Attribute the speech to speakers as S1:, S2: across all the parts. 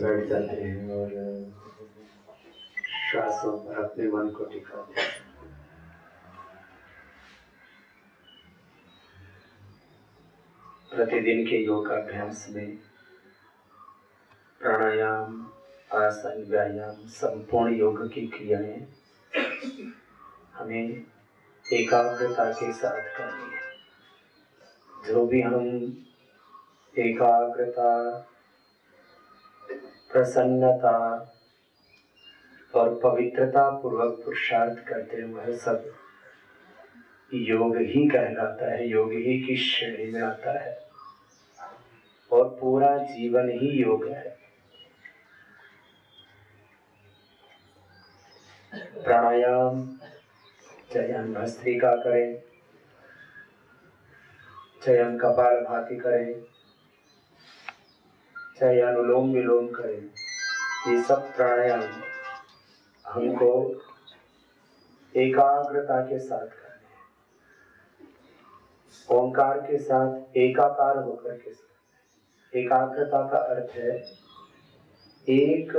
S1: बैठ जाते हैं और श्वासों पर अपने मन को टिकाते हैं। प्रतिदिन के योगाभ्यास में प्राणायाम, आसन, व्यायाम, संपूर्ण योग की क्रियाएं हमें एकाग्रता के साथ करनी है। जो भी हम एकाग्रता, प्रसन्नता और पवित्रता पूर्वक पुरुषार्थ करते हैं, वह सब योग ही कहलाता है, योग ही की श्रेणी में आता है और पूरा जीवन ही योग है। प्राणायाम चाहे हम भस्त्रिका करें, चाहे हम कपालभाति करें, चाहे अनुलोम विलोम करें, ये सब प्राणायाम हमको एकाग्रता के साथ करने हैं। ओंकार के साथ एकाकार होकर के साथ। एकाग्रता का अर्थ है एक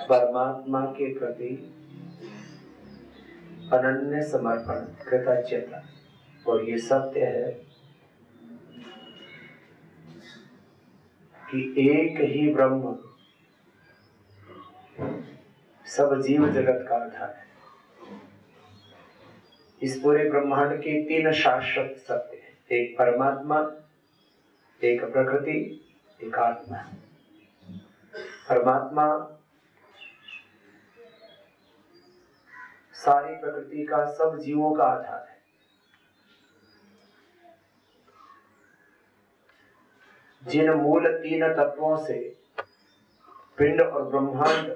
S1: परमात्मा के प्रति अनन्य समर्पण, कृतज्ञता। और ये सत्य है कि एक ही ब्रह्म सब जीव जगत का आधार है। इस पूरे ब्रह्मांड के तीन शाश्वत सत्य हैं, एक परमात्मा, एक प्रकृति, एक आत्मा। परमात्मा सारी प्रकृति का, सब जीवों का आधार है। जिन मूल तीन तत्वों से पिंड और ब्रह्मांड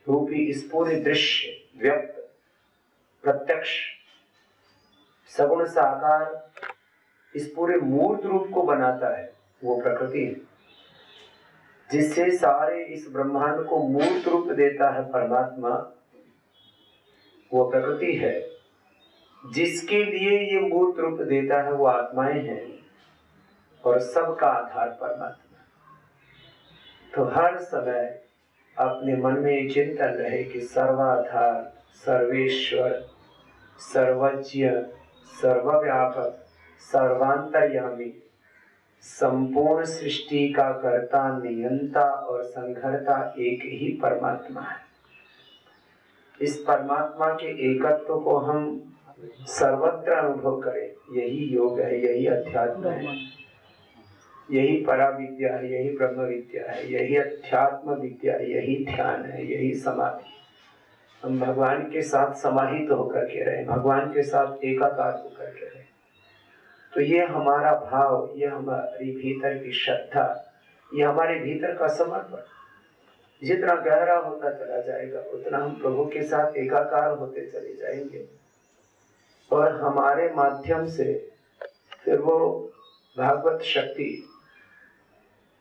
S1: रूपी इस पूरे दृश्य, व्यक्त, प्रत्यक्ष, सगुण साकार इस पूरे मूर्त रूप को बनाता है, वो प्रकृति है। जिससे सारे इस ब्रह्मांड को मूर्त रूप देता है परमात्मा, वो प्रकृति है। जिसके लिए ये मूर्त रूप देता है वो आत्माएं हैं और सबका आधार परमात्मा। तो हर समय अपने मन में ये चिंतन रहे कि सर्वाधार, सर्वेश्वर, सर्वज्ञ, सर्वव्यापक, सर्वांतर्यामी, संपूर्ण सृष्टि का कर्ता, नियंता और संघर्ता एक ही परमात्मा है। इस परमात्मा के एकत्व को हम सर्वत्र अनुभव करें, यही योग है, यही अध्यात्म है, यही पराविद्या है, यही ब्रह्म विद्या है, यही अध्यात्म विद्या है, यही ध्यान है, यही समाधि। हम भगवान के साथ समाहित होकर के रहे, भगवान के साथ एकाकार होकर के रहे। तो ये हमारा भाव, ये हमारी भीतर की श्रद्धा, ये हमारे भीतर का समर्पण जितना गहरा होता चला जाएगा, उतना हम प्रभु के साथ एकाकार होते चले जाएंगे और हमारे माध्यम से फिर वो भागवत शक्ति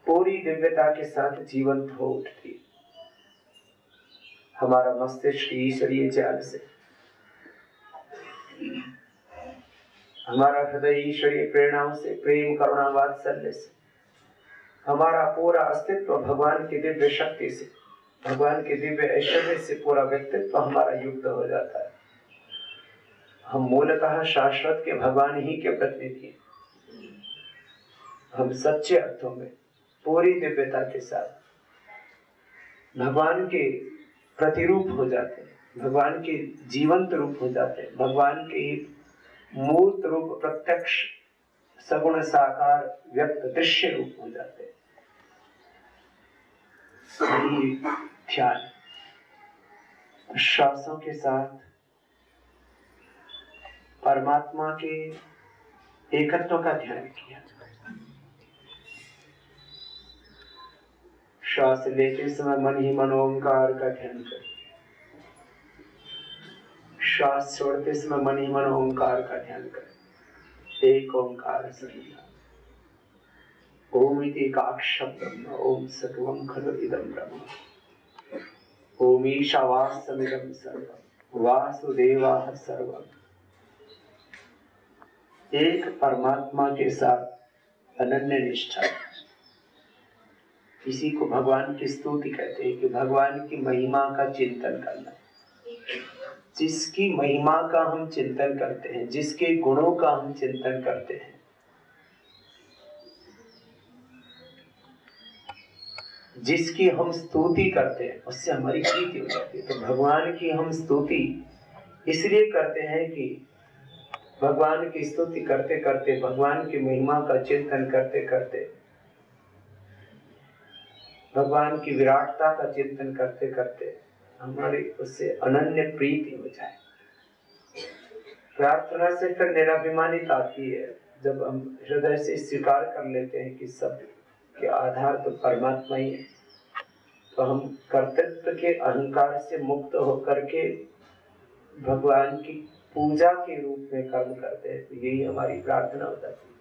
S1: पूरी दिव्यता के साथ जीवंत हो उठती। हमारा मस्तिष्क ईश्वरीय जाल से, हमारा हृदय ईश्वरीय प्रेरणाओं से, प्रेम, करुणा, वात्सल्य से, हमारा पूरा अस्तित्व भगवान की दिव्य शक्ति से, भगवान के दिव्य ऐश्वर्य से पूरा व्यक्तित्व हमारा युक्त हो जाता है। हम मूलतः शाश्वत के भगवान ही के प्रतिनिधि हैं। हम सच्चे अर्थों में पूरी दिव्यता के साथ भगवान के प्रतिरूप हो जाते हैं, भगवान के जीवंत रूप हो जाते हैं, भगवान के मूर्त रूप, प्रत्यक्ष, सगुण साकार, व्यक्त, दृश्य रूप हो जाते हैं। यही ध्यान श्वासों के साथ परमात्मा के एकत्व का ध्यान किया। श्वास लेते समय मन ही मन ओंकार का ध्यान करें। श्वास छोड़ते समय मन ही मन ओंकार का ध्यान करें। एक ओंकार संज्ञा, ओम इति एकाक्षर ब्रह्म, ओम सर्वं खलु इदं ब्रह्म, ओम ईशावास्यमिदं सर्वं, वासुदेवाः सर्वं। एक परमात्मा के साथ अनन्य निष्ठा, इसी को भगवान की स्तुति कहते हैं कि भगवान की महिमा का चिंतन करना। जिसकी महिमा का हम चिंतन करते हैं, जिसके गुणों का हम चिंतन करते हैं, जिसकी हम स्तुति करते हैं, उससे हमारी प्रीति हो जाती है। तो भगवान की हम स्तुति इसलिए करते हैं कि भगवान की स्तुति करते करते, भगवान की महिमा का चिंतन करते करते, भगवान की विराटता का चिंतन करते करते हमारी उससे अनन्य प्रीति हो जाए। प्रार्थना से फिर निराभिमानिता आती है, जब हम हृदय से स्वीकार कर लेते हैं कि सब के आधार तो परमात्मा ही है, तो हम कर्तृत्व के अहंकार से मुक्त होकर के भगवान की पूजा के रूप में कर्म करते हैं। तो यही हमारी प्रार्थना हो जाती है।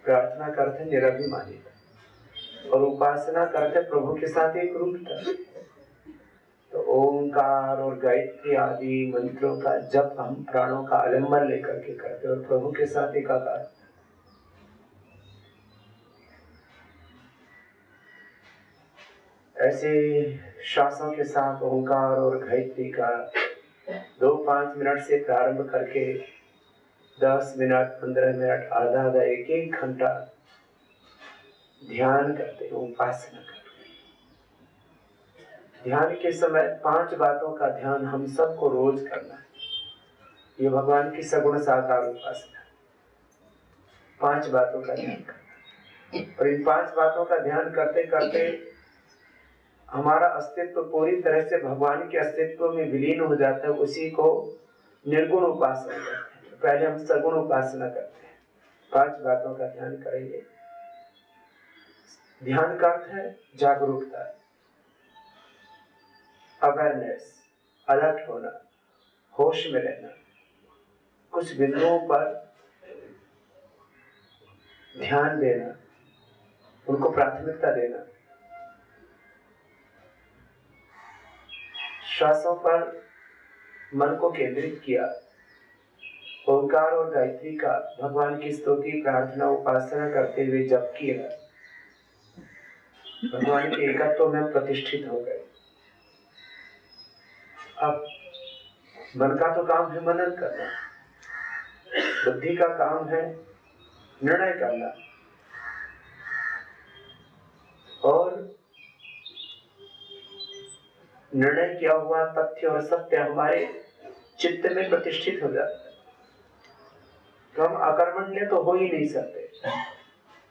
S1: प्रार्थना करते निराभिमानिता और उपासना करते प्रभु के साथ एक रूपता। तो ओंकार और गायत्री आदि मंत्रों का जप हम प्राणों का आलंबन लेकर के करते और प्रभु के साथ एकाकार। ऐसे श्वासों के साथ ओंकार और गायत्री का 2-5 मिनट से प्रारंभ करके 10 मिनट, 15 मिनट, आधा, 1 घंटा ध्यान करते हैं, उपासना करते हैं। ध्यान के समय 5 बातों का ध्यान हम सबको रोज करना है। ये भगवान की सगुण साकार उपासना है। 5 बातों का ध्यान करना, और इन 5 बातों का ध्यान करते करते हमारा अस्तित्व पूरी तरह से भगवान के अस्तित्व में विलीन हो जाता है। उसी को निर्गुण उपासना कहते हैं। पहले हम सगुण उपासना करते हैं। 5 बातों का ध्यान करेंगे। ध्यान का अर्थ है जागरूकता, अवेयरनेस, अलर्ट होना, होश में रहना, कुछ बिंदुओं पर ध्यान देना, उनको प्राथमिकता देना, श्वासों पर मन को केंद्रित किया, ओंकार और गायत्री का भगवान की स्तुति, प्रार्थना, उपासना करते हुए जप किया, भगवान के एकत्व में प्रतिष्ठित हो गए। अब मन का तो काम है मनन करना, बुद्धि का काम है निर्णय करना, और निर्णय किया हुआ तथ्य और सत्य हमारे चित्त में प्रतिष्ठित हो जाता है। तो हम अकर्मण्य तो हो ही नहीं सकते।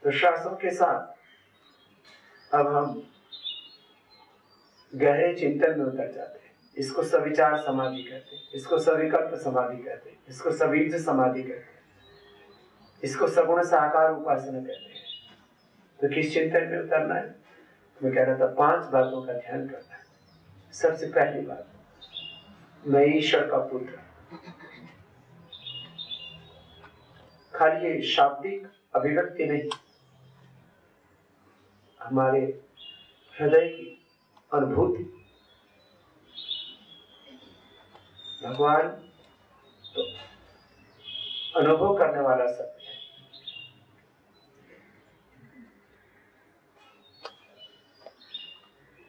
S1: तो श्वासों के साथ अब हम गहरे चिंतन में उतर जाते हैं। इसको सविचार समाधि कहते हैं, इसको सविकल्प समाधि कहते हैं, इसको सवीर्य समाधि कहते हैं, इसको सगुण साकार उपासना कहते हैं। तो किस चिंतन में उतरना है? मैं कह रहा था 5 बातों का ध्यान करना है। सबसे पहली बात, मैं ईश्वर का पुत्र। खाली ये शाब्दिक अभिव्यक्ति नहीं, हमारे हृदय की अनुभूति। भगवान तो अनुभव करने वाला सत्य है।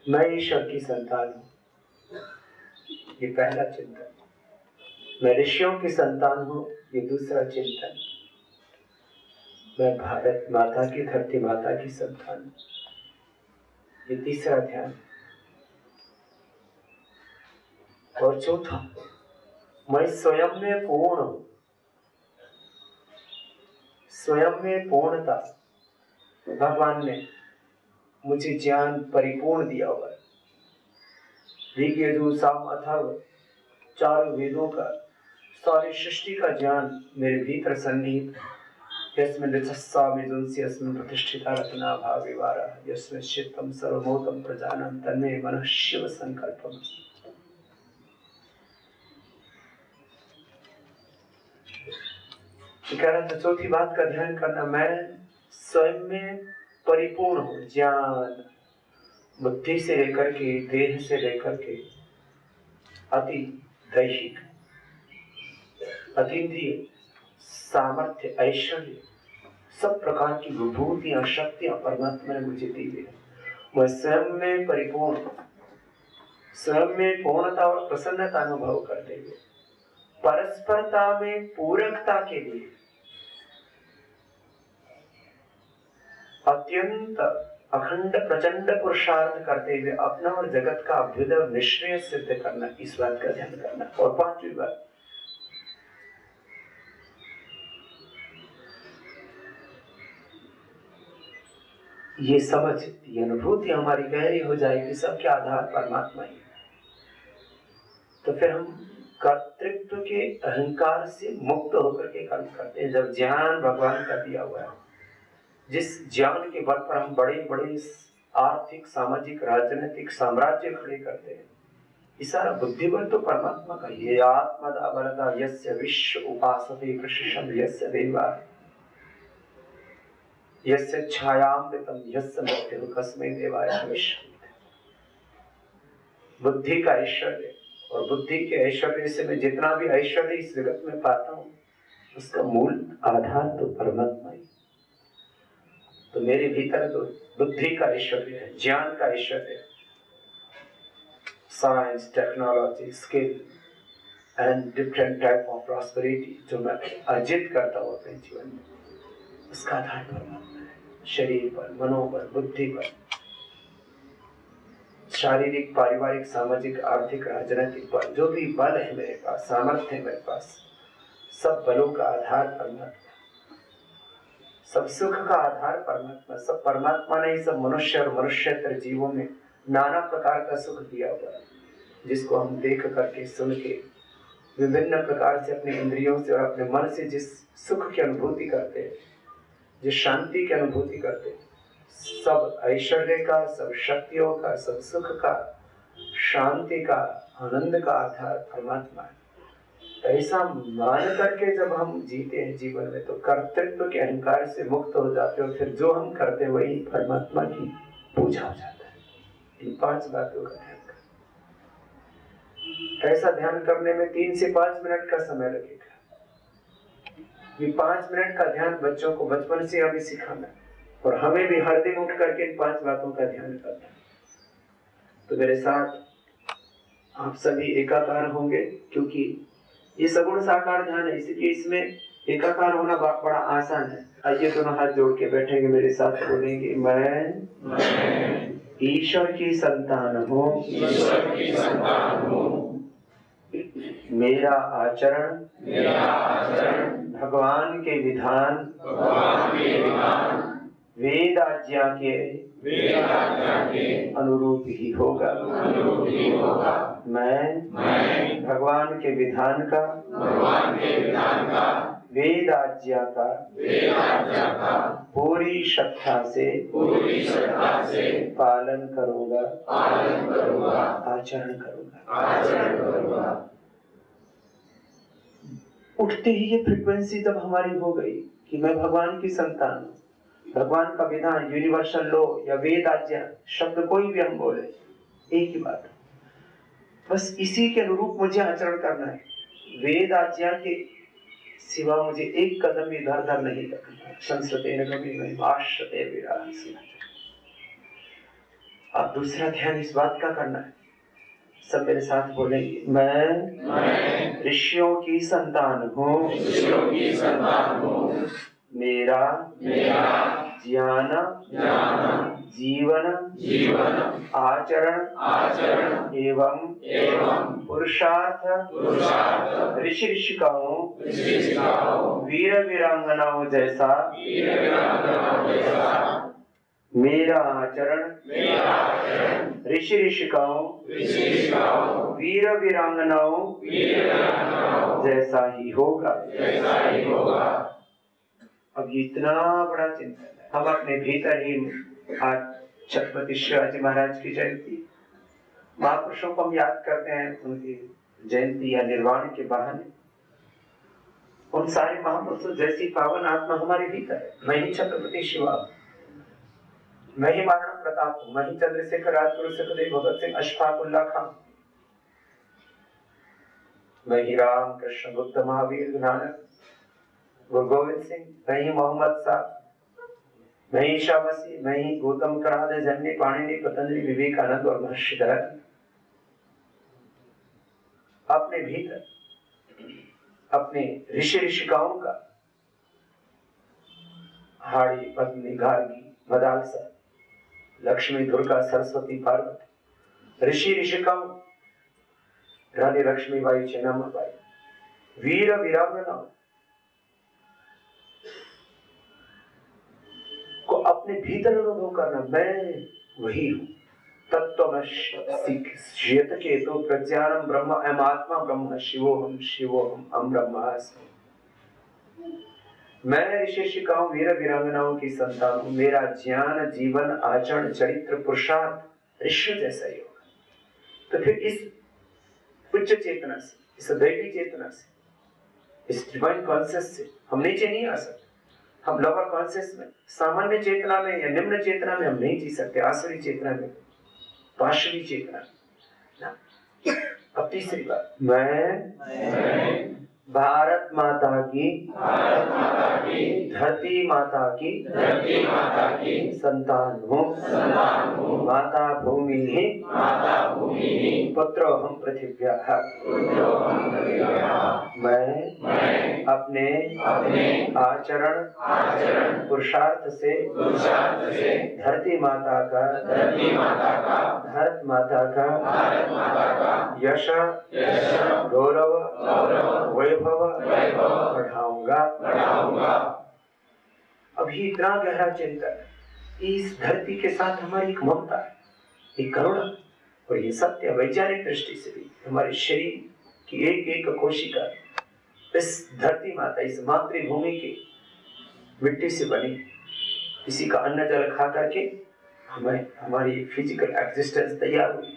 S1: मैं ईश्वर की संतान हूं, ये पहला चिंतन। मैं ऋषियों की संतान हूं, ये दूसरा चिंतन। मैं भारत माता की, धरती माता की संतान हूं, ये तीसरा ध्यान। और चौथा, मैं स्वयं में पूर्ण हूं। स्वयं में पूर्णता भगवान ने मुझे ज्ञान परिपूर्ण दिया हुआ है। ऋग, यजुर, साम, अथर्व 4 वेदों का, सारी सृष्टि का ज्ञान मेरे भीतर सन्निहित है। यस्मिन् रजस्सामि जुंसि यस्मिन् प्रतिष्ठिता रत्ना भाविवारा यस्मिन् चित्तम सर्वभूतं प्रजानं तन्मे मनः शिव संकल्पम्। कह रहा था चौथी बात का ध्यान करना, मैं स्वयं में परिपूर्ण हूं। ज्ञान, बुद्धि से लेकर के, देह से लेकर के, अति दैहिक, अतीन्द्रिय, सामर्थ्य, ऐश्वर्य, सब प्रकार की विभूतियां, शक्तियां परमात्मा ने मुझे दी है। वह स्वयं में परिपूर्ण, स्वयं में पूर्णता और प्रसन्नता अनुभव करते हुए परस्परता में पूरकता के लिए अत्यंत अखंड प्रचंड पुरुषार्थ करते हुए अपना और जगत का अभ्युदय और निश्चय सिद्ध करना, इस बात का ध्यान करना। और पांचवी बात, ये समझ, ये अनुभूति हमारी गहरी हो जाएगी सबके आधार परमात्मा ही। तो फिर हम कर्तृत्व के अहंकार से मुक्त होकर के कर्म करते हैं। जब ज्ञान भगवान का दिया हुआ है, जिस ज्ञान के बल पर हम बड़े बड़े आर्थिक, सामाजिक, राजनीतिक साम्राज्य खड़े करते हैं, ये सारा बुद्धिबल तो परमात्मा का। ये आत्मदा बलदा यस्य विश्व उपासते प्रशिशम यस्य देवा यस्य छायामृतम यस्य मृत्यु कस्मै देवाय विश्व। बुद्धि का ऐश्वर्य, और बुद्धि के ऐश्वर्य से मैं जितना भी ऐश्वर्य इस जगत में पाता हूँ, उसका मूल आधार तो परमात्मा ही। तो मेरे भीतर तो बुद्धि का ऐश्वर्य है, ज्ञान का ऐश्वर्य है, science, technology, skill and different type of prosperity जो मैं अर्जित करता हूँ अपने जीवन में, उसका आधार परमात्मा है। शरीर पर, मनोबल, बुद्धि पर, शारीरिक, पारिवारिक, सामाजिक, आर्थिक, राजनीतिक बल, जो भी बल है मेरे पास, सामर्थ्य है मेरे पास, सब बलों का आधार परमात्मा, सब सुख का आधार परमात्मा। सब परमात्मा ने सब मनुष्य और मनुष्यतर जीवों में नाना प्रकार का सुख दिया हुआ है, जिसको हम देख करके, सुन के, विभिन्न प्रकार से अपने इंद्रियों से और अपने मन से जिस सुख की अनुभूति करते हैं, जिस शांति की अनुभूति करते हैं, सब ऐश्वर्य का, सब शक्तियों का, सब सुख का, शांति का, आनंद का आधार परमात्मा है। ऐसा मान करके जब हम जीते हैं जीवन में, तो कर्तृत्व के अहंकार से मुक्त हो जाते हैं, और फिर जो हम करते हैं वही परमात्मा की पूजा हो जाता है। इन 5 बातों का ध्यान कर। ऐसा ध्यान करने में 3 से 5 मिनट का समय लगेगा। ये 5 मिनट का ध्यान बच्चों को बचपन से हमें सिखाना है, और हमें भी हर दिन उठ करके इन 5 बातों का ध्यान करना है। तो मेरे साथ आप सभी एकाकार होंगे, क्योंकि ये सगुण साकार ध्यान है, इसलिए इसमें एकाकार होना बड़ा आसान है। आइए दोनों हाथ जोड़ के बैठेंगे, मेरे साथ बोलेंगे, मैं ईश्वर की संतान हूँ, मेरा आचरण भगवान के विधान वेद आज्ञा के अनुरूप ही होगा। मैं भगवान के विधान का वेद आज्ञा का पूरी श्रद्धा से पालन करूंगा, आचरण करूंगा। उठते ही ये फ्रीक्वेंसी जब हमारी हो गई कि मैं भगवान की संतान हूँ, भगवान का विधान, यूनिवर्सल लॉ या वेद आज्ञा, शब्द कोई भी हम बोले, एक ही बात, बस इसी के अनुरूप मुझे आचरण करना है। वेद आज्ञा के सिवा मुझे एक कदम इधर उधर नहीं रखना। संस्कृतेन गम्यते आश्रते विरासि। अब दूसरा ध्यान इस बात का करना है, सब मेरे साथ बोलेंगे, मैं ऋषियों की संतान हूँ, मेरा ज्ञान जीवन आचरण एवं पुरुषार्थ ऋषि ऋषिकाओं वीर वीरांगनाओं जैसा मेरा आचरण ऋषि ऋषिकाओं वीर वीरांगनाओं जैसा ही होगा। अब इतना बड़ा चिंतन है, हम अपने भीतर ही, आज छत्रपति शिवाजी महाराज की जयंती, महापुरुषों को हम याद करते हैं उनकी जयंती या निर्वाण के बहाने। उन सारे महापुरुषों जैसी पावन आत्मा हमारे भीतर है। मैं ही छत्रपति शिवा, मैं ही महाराणा प्रताप हूँ, मैं ही चंद्रशेखर, राजगुरु, सुखदेव, भगत सिंह, अशफाक उल्लाह खान, मैं ही राम, कृष्ण, बुद्ध, महावीर, नानक, गुरु गोविंद सिंह, मैं ही मोहम्मद साहब, मैं ही ईशावासी, मैं ही गौतम, कराहत, जन्य, पाणिनि, पतंजलि, विवेकानंद और महर्षि दयानंद अपने भीतर अपने ऋषि ऋषिकाओं का हाड़ी, पत्नी, गार्गी, मदालसा, लक्ष्मी, दुर्गा, सरस्वती, पार्वती, ऋषि ऋषिकाओं, रानी लक्ष्मीबाई, चेन्नम्माबाई, वीर वीरांगनाओं को अपने भीतर अनुभव करना, मैं वही हूं। तत्त्वमश्यत केतु प्रज्ञानम ब्रह्म अहमात्मा ब्रह्म शिवोहम शिवोहम अहम ब्रह्मास्मि। मैं ऋषि शिकाओं, वीर वीरांगनाओं की संतान हूं। मेरा ज्ञान, जीवन, आचरण, चरित्र, पुरुषार्थ ऋषि जैसा ही होगा। तो फिर इस उच्च चेतना से, इस दैवी चेतना से, इस डिवाइन कॉन्शियस से हम नीचे नहीं आ सकते। हम लोअर कॉन्शियस में, सामान्य चेतना में या निम्न चेतना में हम नहीं जी सकते। आसुरी चेतना में, पाशवी चेतना ना। अब तीसरी बात, मैं भारत माता की धरती माता की संतान हूँ। माता भूमि ही पुत्रोऽहं पृथिव्याः। मैं अपने आचरण पुरुषार्थ से धरती माता का, भारत माता का यश, गौरव, वैभव बढ़ाऊंगा। अभी इतना गहरा चिंतन, इस धरती के साथ हमारी एक ममता है, एक करुणा, और ये सत्य वैज्ञानिक दृष्टि से भी हमारे शरीर की एक एक कोशिका इस धरती माता, इस मातृभूमि की मिट्टी से बनी। इसी का अन्न जल खा करके हमें हमारी फिजिकल एग्जिस्टेंस तैयार हुई।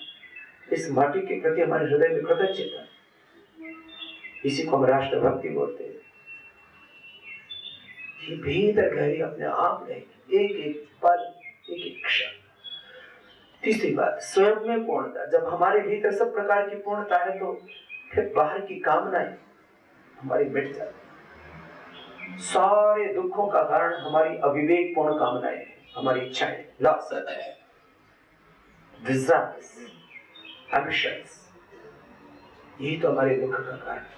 S1: इस माटी के प्रति हमारे हृदय में कृतज्ञता, इसी को हम राष्ट्रभक्ति बोलते हैं। ये भीतर गहरी अपने आप रहेगी, एक एक पल, एक एक क्षण। तीसरी बात, स्वयं में पूर्णता। जब हमारे भीतर सब प्रकार की पूर्णता है तो फिर बाहर की कामनाएं हमारी मिट जाती। सारे दुखों का कारण हमारी अविवेक पूर्ण कामनाएं हैं, हमारी इच्छाएं, लॉस, डिजायर्स, एम्बिशंस, यही तो हमारे दुख का कारण है।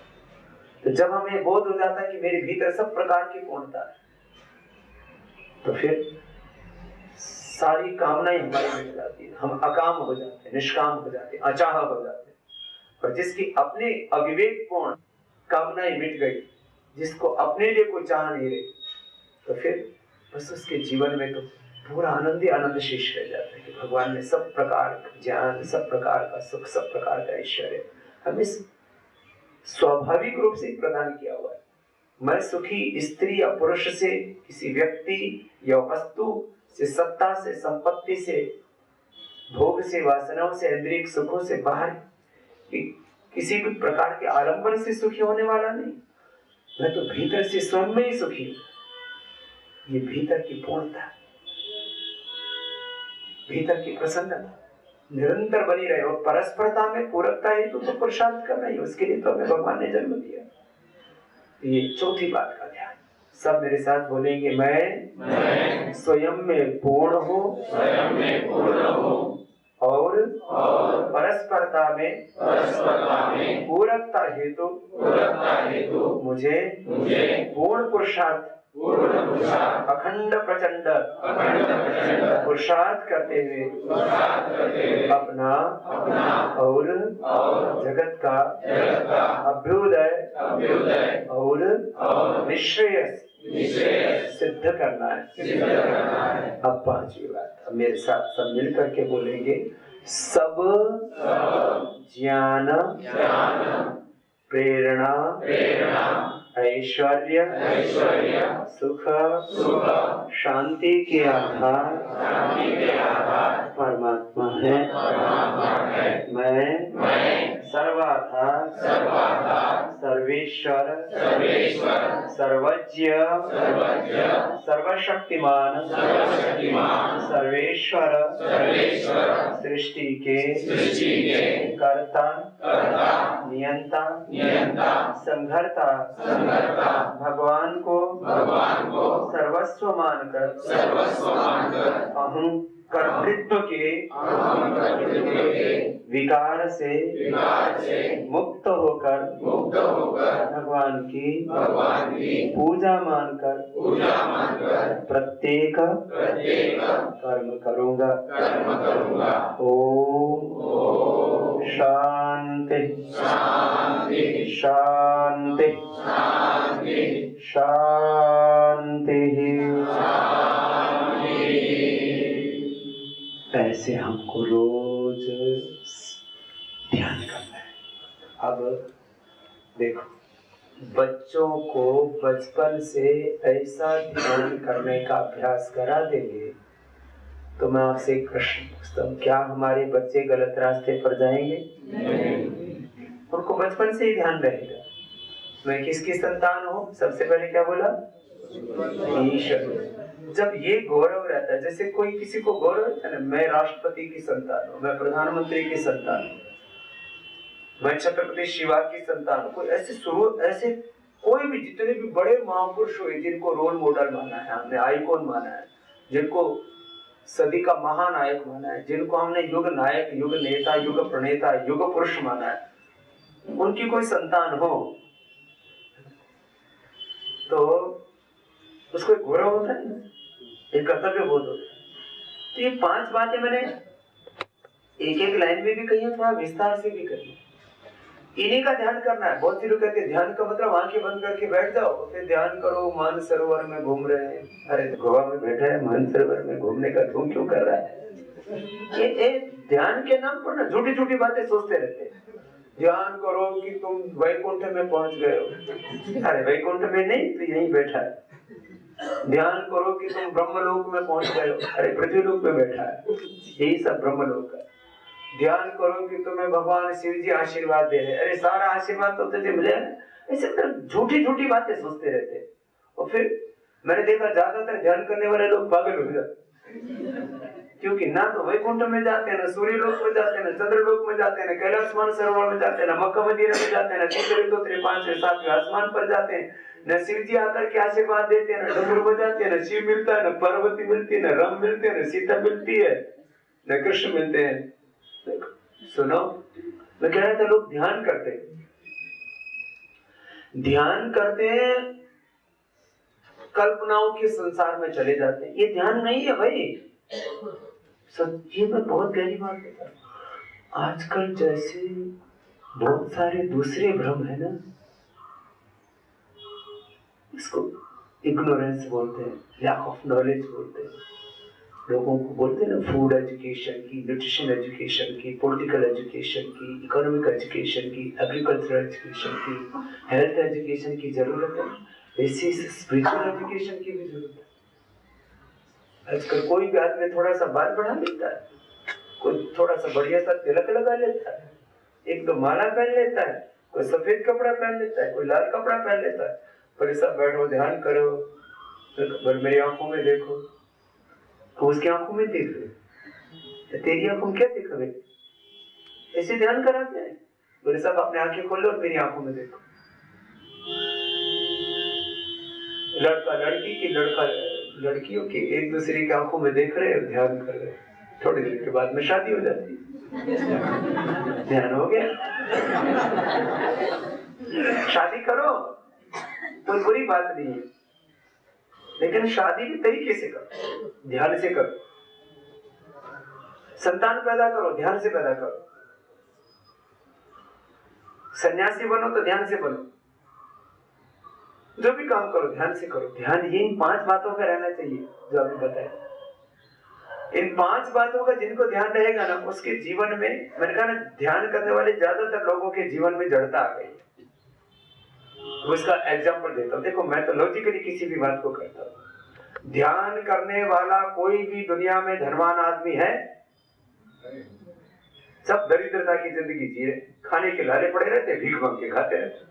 S1: तो जब हमें बोध हो जाता है कि मेरे भीतर सब प्रकार की पूर्णता है, तो फिर सारी कामनाएं हमारी मिट जाती है। हम अकाम हो जाते हैं, निष्काम हो जाते हैं, अचाह हो जाते हैं। और जिसकी अपने अविवेक पूर्ण कामनाएं मिट गई, जिसको अपने लिए कोई चाह नहीं रही, तो फिर बस उसके जीवन में तो पूरा आनंद ही आनंद शेष रह जाता है कि भगवान ने सब प्रकार का ज्ञान, सब प्रकार का सुख, सब प्रकार का ऐश्वर्य हमें स्वाभाविक रूप से प्रदान किया हुआ है। मैं सुखी स्त्री या पुरुष से, किसी व्यक्ति या वस्तु से, सत्ता से, संपत्ति से, भोग से, वासनाओं से, इंद्रिय सुखों से बाहर किसी भी प्रकार के आलंबन से सुखी होने वाला नहीं। मैं तो भीतर से स्वयं में ही सुखी हूं। ये भीतर की पूर्णता, भीतर की प्रसन्नता निरंतर बनी रहे, और परस्परता में पूरकता हेतु तो पुरुषार्थ करना ही, उसके लिए तो हमें भगवान ने जन्म दिया। ये चौथी बात का ध्यान, सब मेरे साथ बोलेंगे, मैं स्वयं में पूर्ण हूँ और परस्परता में पूरकता हेतु मुझे पूर्ण पुरुषार्थ, अखंड प्रचंड पुरुषार्थ करते हुए अपना और जगत का अभ्युदय और निश्रेयस सिद्ध करना है। अब पांचवी बात, अब मेरे साथ सब मिल करके बोलेंगे, सब ज्ञान, प्रेरणा, ऐश्वर्य, सुख, शांति के आधार परमात्मा है। मैं सर्वथा सर्वेश्वर, सर्वज्ञ, सर्वशक्तिमान, सर्वेश्वर, सृष्टि के कर्ता नियंता संघर्ता भगवान को सर्वस्व मानकर अहं कर्तृत्व के विकार से मुक्त होकर भगवान की पूजा मानकर प्रत्येक कर्म करूंगा। ओम शांति शांति शांति। ऐसे हमको रोज ध्यान करना है। अब देखो, बच्चों को बचपन से ऐसा ध्यान करने का अभ्यास करा देंगे तो मैं आपसे एक प्रश्न पूछता हूँ, क्या हमारे बच्चे गलत रास्ते पर जाएंगे? उनको बचपन से ही ध्यान रहेगा मैं किसकी संतान हूँ। सबसे पहले क्या बोला? ईश्वर। जब ये गौरव रहता है, जैसे कोई किसी को गौरव रहता है ना, मैं राष्ट्रपति की संतान हूँ, मैं प्रधानमंत्री की संतान हूँ, मैं छत्रपति शिवा की संतान हूँ। कोई ऐसे कोई भी जितने भी बड़े महापुरुष हुए जिनको रोल मॉडल माना है हमने, आइकॉन माना है, जिनको सदी का महानायक माना है, जिनको हमने युग नायक, युग नेता, युग प्रणेता, युग पुरुष माना है, उनकी कोई संतान हो तो उसको गौरव होता है, एक कर्तव्य बोध होता है। तो ये 5 बातें मैंने एक एक लाइन में भी कही है, थोड़ा विस्तार से भी कही। इन्हीं का ध्यान करना है। बहुत से लोग कहते हैं ध्यान का मतलब आंखें बंद करके बैठ जाओ फिर ध्यान करो, मान सरोवर में घूम रहे हैं। अरे गोवा में बैठा है, मान सरोवर में घूमने का धूम क्यों कर रहा है? ये ध्यान के नाम पर ना झूठी झूठी बातें सोचते रहते हैं। ध्यान करो कि तुम वैकुंठ में पहुंच गए हो। अरे वैकुंठ में नहीं तो यहीं बैठा है। ध्यान करो कि तुम ब्रह्मलोक में पहुंच गए हो। अरे पृथ्वीलोक में बैठा है, यही सब ब्रह्मलोक है। ध्यान करो कि तुम्हें भगवान शिव जी आशीर्वाद दे रहे। अरे सारा आशीर्वाद तो तुझे मिले। ऐसे झूठी झूठी बातें सोचते रहते। और फिर मैंने देखा ज्यादातर ध्यान करने वाले लोग पागल हो जाते, क्योंकि ना तो वैकुंठ में जाते हैं, ना सूर्यलोक में जाते हैं, ना चंद्रलोक में जाते हैं, ना कैलाश मानसरोवर में जाते हैं, ना मक्का मदीना में जाते हैं, ना तीसरे तो 5वें 7वें आसमान पर जाते हैं, न शिव जी आकर के आशीर्वाद देते हैं, न डमरू बजाते हैं, न शिव मिलता है, न पार्वती मिलती है, न राम मिलते हैं, न सीता मिलती है, न कृष्ण मिलते हैं। सुनो, मैं कह रहा था लोग ध्यान करते हैं, कल्पनाओं के संसार में चले जाते हैं। ये ध्यान नहीं है भाई। सच्ची में बहुत गहरी बात बता रहा हूं। आजकल जैसे बहुत सारे दूसरे भ्रम है ना, इसको इग्नोरेंस बोलते हैं, लैक ऑफ नॉलेज बोलते हैं। लोगों को बोलते हैं ना, फूड एजुकेशन की, न्यूट्रिशन एजुकेशन की, पॉलिटिकल एजुकेशन की, इकोनॉमिक एजुकेशन की, एग्रीकल्चरल एजुकेशन की, हेल्थ एजुकेशन की जरूरत है। ऐसी स्पिरिचुअल एजुकेशन की भी जरूरत है। आजकल कोई भी आदमी थोड़ा सा बाल बढ़ा लेता है, कोई थोड़ा सा बढ़िया सा तिलक लगा लेता है, एक दो माला पहन लेता है, कोई सफेद कपड़ा पहन लेता है, कोई लाल कपड़ा पहन लेता है। पर सब बैठो, ध्यान करो, तो मेरी आंखों में देखो, तो उसकी आंखों में देख रहे, तेरी आंखों में क्या देख रहे? ऐसे ध्यान कराते हैं। बोले सब अपने आंखें खोलो और मेरी आंखों में देखो। लड़का लड़की की, लड़का लड़कियों की एक दूसरे की आंखों में देख रहे और ध्यान कर रहे। थोड़ी देर के बाद में शादी हो जाती है। ध्यान हो गया। शादी करो, कोई बुरी बात नहीं है, लेकिन शादी भी तरीके से करो, ध्यान से करो। संतान पैदा करो, ध्यान से पैदा करो। सन्यासी बनो तो ध्यान से बनो। जो भी काम करो ध्यान से करो। ध्यान ये इन 5 बातों का रहना चाहिए जो आपने बताया। इन 5 बातों का जिनको ध्यान रहेगा ना, उसके जीवन में, मैंने कहा ना, ध्यान करने वाले ज्यादातर लोगों के जीवन में जड़ता आ गई। उसका एग्जाम्पल देता हूँ। देखो, मैं तो लॉजिकली किसी भी बात को करता हूँ। ध्यान करने वाला कोई भी दुनिया में धनवान आदमी है? सब दरिद्रता की जिंदगी जिए, खाने के लाले पड़े रहते, भीख मांग के खाते रहते।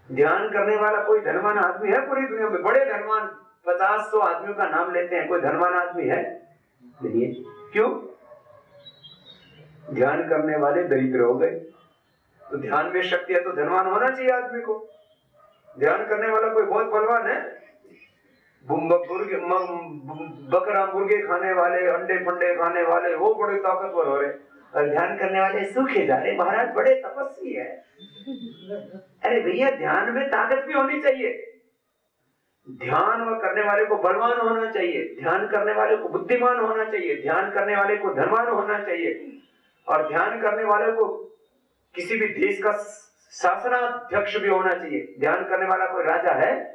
S1: ध्यान करने वाला कोई धनवान आदमी है पूरी दुनिया में? बड़े धनवान 50-100 आदमियों का नाम लेते हैं, कोई धनवान आदमी है? नहीं है। क्यों? ध्यान करने वाले दरिद्र हो गए। तो ध्यान में शक्ति है तो धनवान होना चाहिए आदमी को। ध्यान करने वाला कोई बहुत बलवान है, बकरा मुर्गे खाने वाले, अंडे फंडे खाने वाले, वो बड़े ताकतवर हो रहे, और ध्यान करने वाले सूखे जा रहे, महाराज बड़े तपस्वी है। अरे भैया, ध्यान में ताकत भी होनी चाहिए। ध्यान करने वाले को बलवान होना चाहिए, ध्यान करने वाले को बुद्धिमान होना चाहिए, ध्यान करने वाले को धनवान होना चाहिए, और ध्यान करने वाले को किसी भी देश का शासनाध्यक्ष भी होना चाहिए। ध्यान करने वाला कोई राजा है?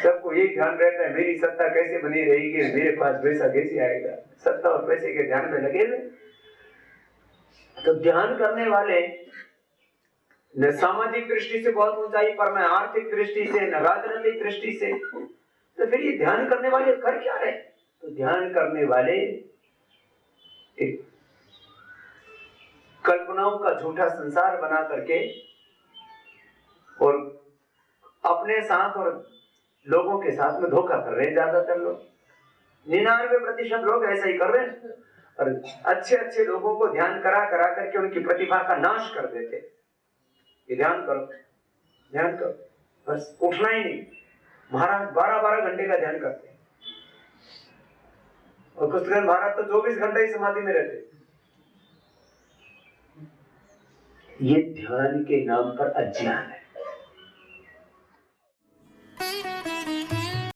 S1: सबको यही ध्यान रहता है, मेरी सत्ता कैसे बनी रहेगी, मेरे पास पैसा कैसे आएगा, सत्ता और पैसे के ध्यान में लगे हुए। तो ध्यान करने वाले न सामाजिक दृष्टि से बहुत ऊंचाई पर, न आर्थिक दृष्टि से, न राजनीतिक दृष्टि से, तो फिर ये ध्यान करने वाले कर क्या रहे? तो ध्यान करने वाले एक कल्पनाओं का झूठा संसार बना करके और अपने साथ और लोगों के साथ में धोखा कर रहे हैं। ज्यादातर लोग, 99% लोग ऐसा ही कर रहे हैं, और अच्छे अच्छे लोगों को ध्यान करा करा करके उनकी प्रतिभा का नाश कर देते। ये ध्यान करो, ध्यान करो, बस उठना ही नहीं। महाराज 12-12 घंटे का ध्यान करते हैं, और कुछ महाराज तो 24 घंटे ही समाधि में रहते। ये ध्यान के नाम पर अज्ञान है।